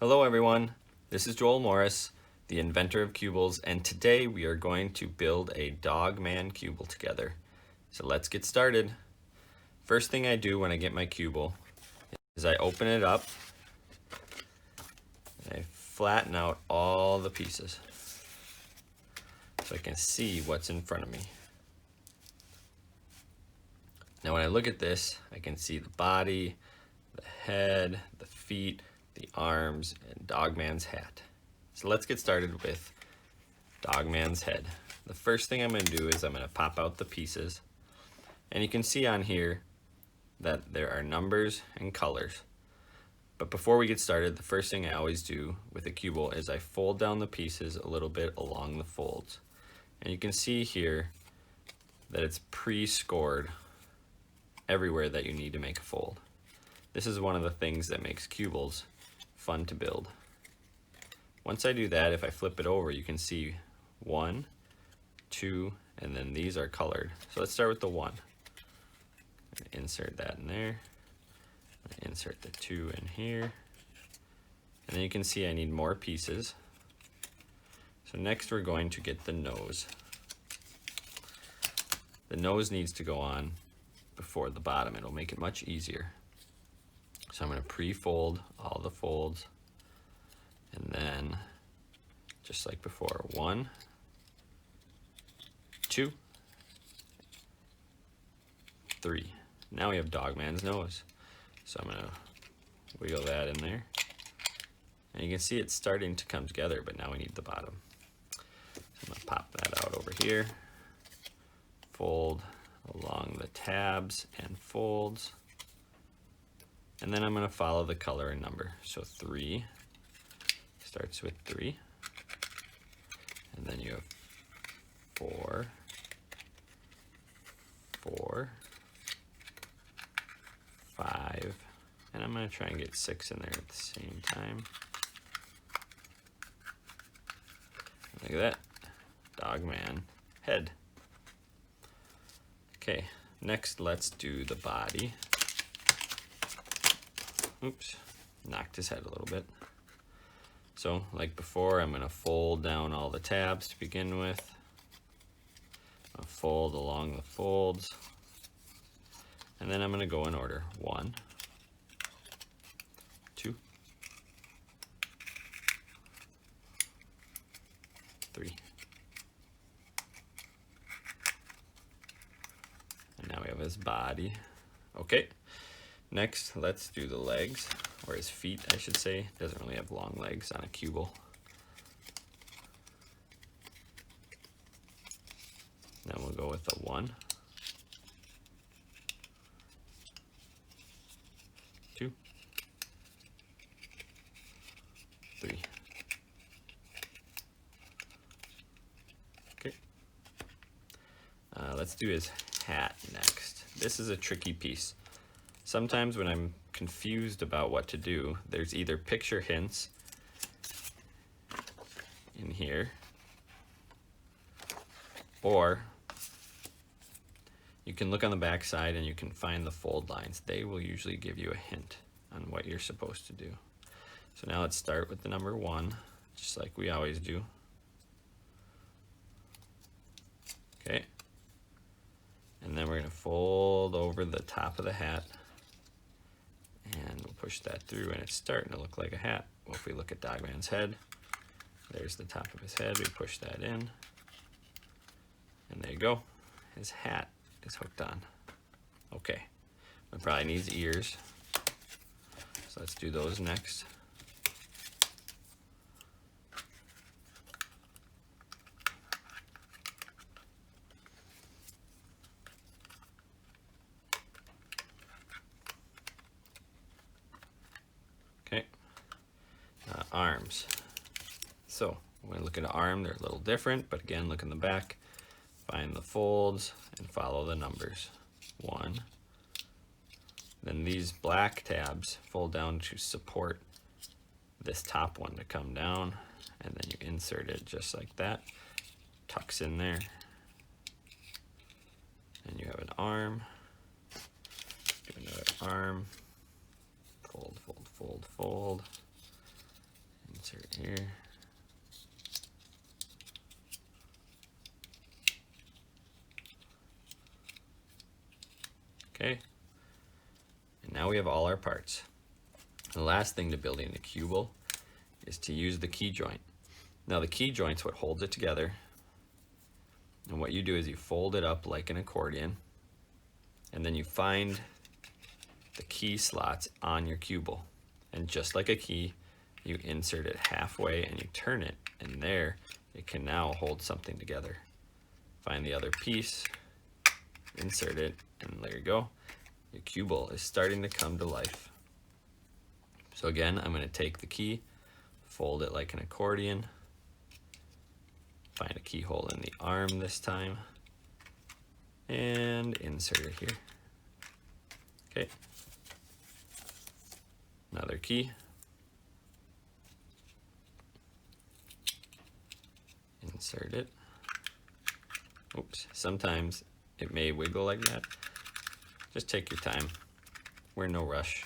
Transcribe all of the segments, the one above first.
Hello everyone, this is Joel Morris, the inventor of Cubles, and today we are going to build a Dog Man Cuble together. So let's get started. First thing I do when I get my Cuble is I open it up and I flatten out all the pieces so I can see what's in front of me. Now when I look at this, I can see the body, the head, the feet, the arms, and Dog Man's hat. So let's get started with Dog Man's head. The first thing I'm going to do is I'm going to pop out the pieces. And you can see on here that there are numbers and colors. But before we get started, the first thing I always do with a Cuble is I fold down the pieces a little bit along the folds. And you can see here that it's pre-scored everywhere that you need to make a fold. This is one of the things that makes Cubles fun to build. Once I do that, if I flip it over, you can see 1, 2, and then these are colored. So let's start with the 1. Insert that in there. Insert the 2 in here. And then you can see I need more pieces. So next we're going to get the nose. The nose needs to go on before the bottom. It'll make it much easier. So I'm going to pre-fold all the folds, and then just like before, 1, 2, 3. Now we have Dog Man's nose. So I'm going to wiggle that in there, and you can see it's starting to come together, but now we need the bottom. So I'm going to pop that out over here, fold along the tabs and folds. And then I'm going to follow the color and number. So 3 starts with 3. And then you have 4, 4, 5. And I'm going to try and get 6 in there at the same time. Look at that. Dog Man head. Okay, next let's do the body. Oops, knocked his head a little bit. So, like before, I'm going to fold down all the tabs to begin with. I'll fold along the folds. And then I'm going to go in order. 1, 2, 3. And now we have his body. Okay. Next, let's do the legs, or his feet, I should say. Doesn't really have long legs on a Cuble. Then we'll go with the 1, 2, 3. Okay. Let's do his hat next. This is a tricky piece. Sometimes when I'm confused about what to do, there's either picture hints in here, or you can look on the back side and you can find the fold lines. They will usually give you a hint on what you're supposed to do. So now let's start with the number 1, just like we always do. Okay. And then we're going to fold over the top of the hat. And we'll push that through, and it's starting to look like a hat. Well, if we look at Dog Man's head, there's the top of his head. We push that in, and there you go. His hat is hooked on. Okay, it probably needs ears, so let's do those next. Okay, arms. So when we look at an arm, they're a little different, but again, look in the back, find the folds, and follow the numbers. 1. Then these black tabs fold down to support this top one to come down, and then you insert it just like that. Tucks in there. And you have an arm. Do another arm. Fold, fold, fold, fold. Insert here. Okay, and now we have all our parts. The last thing to building a cuble is to use the key joint. Now the key joint's what holds it together, and what you do is you fold it up like an accordion, and then you find the key slots on your cuble, and just like a key, you insert it halfway and you turn it, and there it can now hold something together. Find the other piece, insert it, and there you go. Your cuble is starting to come to life. So again, I'm going to take the key, fold it like an accordion, find a keyhole in the arm this time, and insert it here. Okay. Another key. Insert it. Oops, sometimes it may wiggle like that. Just take your time. We're in no rush.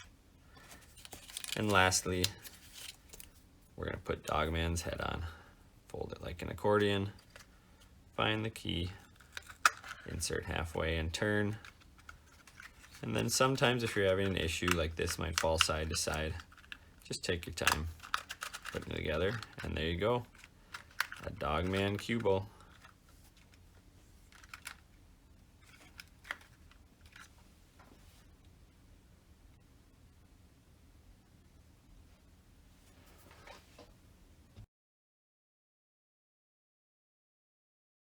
And lastly, we're going to put Dog Man's head on. Fold it like an accordion. Find the key. Insert halfway and turn. And then sometimes if you're having an issue like this might fall side to side, just take your time putting it together. And there you go. A Dog Man Cuble.